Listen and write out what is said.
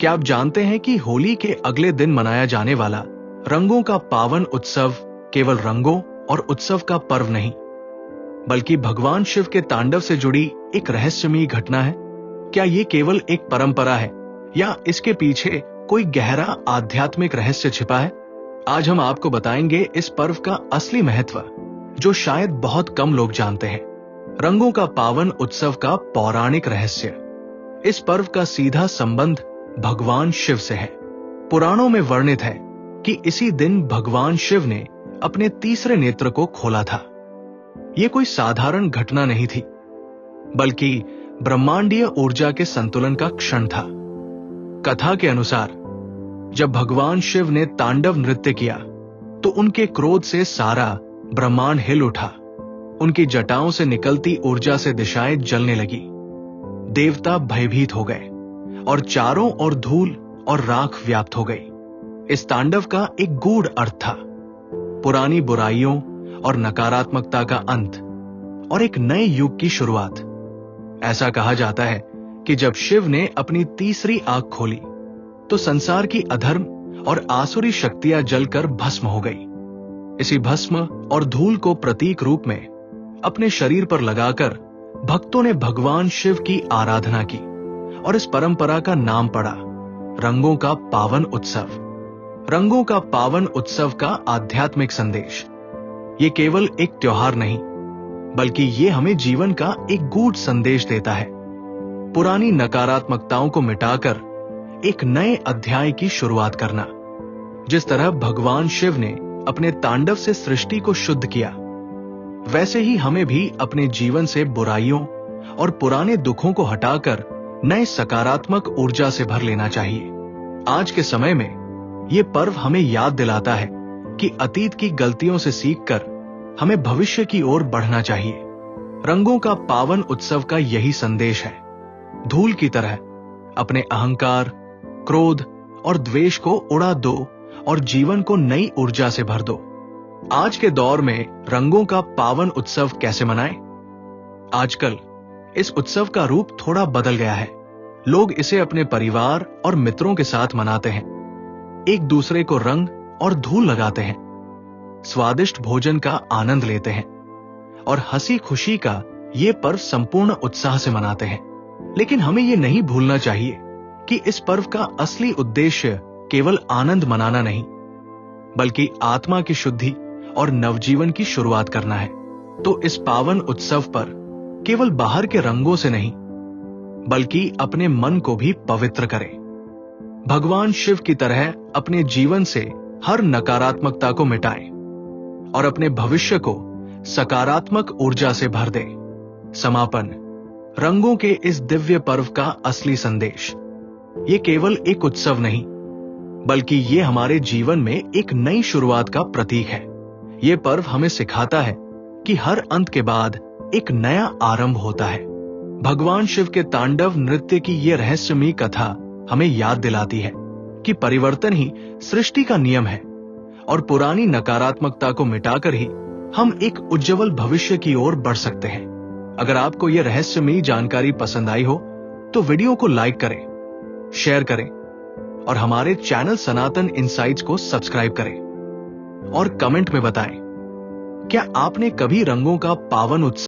क्या आप जानते हैं कि होली के अगले दिन मनाया जाने वाला रंगों का पावन उत्सव केवल रंगों और उत्सव का पर्व नहीं, बल्कि भगवान शिव के तांडव से जुड़ी एक रहस्यमयी घटना है? क्या ये केवल एक परंपरा है या इसके पीछे कोई गहरा आध्यात्मिक रहस्य छिपा है? आज हम आपको बताएंगे इस पर्व का असली महत्व, जो शायद बहुत कम लोग जानते हैं। रंगों का पावन उत्सव का पौराणिक रहस्य। इस पर्व का सीधा संबंध भगवान शिव से है। पुराणों में वर्णित है कि इसी दिन भगवान शिव ने अपने तीसरे नेत्र को खोला था। यह कोई साधारण घटना नहीं थी, बल्कि ब्रह्मांडीय ऊर्जा के संतुलन का क्षण था। कथा के अनुसार जब भगवान शिव ने तांडव नृत्य किया तो उनके क्रोध से सारा ब्रह्मांड हिल उठा। उनकी जटाओं से निकलती ऊर्जा से दिशाएं जलने लगी। देवता भयभीत हो गए और चारों ओर धूल और राख व्याप्त हो गई। इस तांडव का एक गूढ़ अर्थ था, पुरानी बुराइयों और नकारात्मकता का अंत और एक नए युग की शुरुआत। ऐसा कहा जाता है कि जब शिव ने अपनी तीसरी आंख खोली तो संसार की अधर्म और आसुरी शक्तियां जलकर भस्म हो गई। इसी भस्म और धूल को प्रतीक रूप में अपने शरीर पर लगाकर भक्तों ने भगवान शिव की आराधना की और इस परंपरा का नाम पड़ा रंगों का पावन उत्सव। रंगों का पावन उत्सव का आध्यात्मिक संदेश। ये केवल एक त्योहार नहीं, बल्कि ये हमें जीवन का एक गूढ़ संदेश देता है। पुरानी नकारात्मकताओं को मिटाकर एक नए अध्याय की शुरुआत करना। जिस तरह भगवान शिव ने अपने तांडव से सृष्टि को शुद्ध किया, वैसे ही हमें भी अपने जीवन से बुराइयों और पुराने दुखों को हटाकर नए सकारात्मक ऊर्जा से भर लेना चाहिए। आज के समय में यह पर्व हमें याद दिलाता है कि अतीत की गलतियों से सीखकर हमें भविष्य की ओर बढ़ना चाहिए। रंगों का पावन उत्सव का यही संदेश है। धूल की तरह अपने अहंकार, क्रोध और द्वेष को उड़ा दो और जीवन को नई ऊर्जा से भर दो। आज के दौर में रंगों का पावन उत्सव कैसे मनाएं? आजकल इस उत्सव का रूप थोड़ा बदल गया है। लोग इसे अपने परिवार और मित्रों के साथ मनाते हैं, एक दूसरे को रंग और धूल लगाते हैं, स्वादिष्ट भोजन का आनंद लेते हैं और हंसी खुशी का ये पर्व संपूर्ण उत्साह से मनाते हैं। लेकिन हमें ये नहीं भूलना चाहिए कि इस पर्व का असली उद्देश्य केवल आनंद मनाना नहीं, बल्कि आत्मा की शुद्धि और नवजीवन की शुरुआत करना है। तो इस पावन उत्सव पर केवल बाहर के रंगों से नहीं, बल्कि अपने मन को भी पवित्र करें। भगवान शिव की तरह अपने जीवन से हर नकारात्मकता को मिटाएं और अपने भविष्य को सकारात्मक ऊर्जा से भर दें। समापन। रंगों के इस दिव्य पर्व का असली संदेश। ये केवल एक उत्सव नहीं, बल्कि ये हमारे जीवन में एक नई शुरुआत का प्रतीक है। ये पर्व हमें सिखाता है कि हर अंत के बाद एक नया आरंभ होता है। भगवान शिव के तांडव नृत्य की ये रहस्यमयी कथा हमें याद दिलाती है कि परिवर्तन ही सृष्टि का नियम है और पुरानी नकारात्मकता को मिटाकर ही हम एक उज्जवल भविष्य की ओर बढ़ सकते हैं। अगर आपको यह रहस्यमयी जानकारी पसंद आई हो तो वीडियो को लाइक करें, शेयर करें और हमारे चैनल सनातन इनसाइट्स को सब्सक्राइब करें और कमेंट में बताएं, क्या आपने कभी रंगों का पावन उत्सव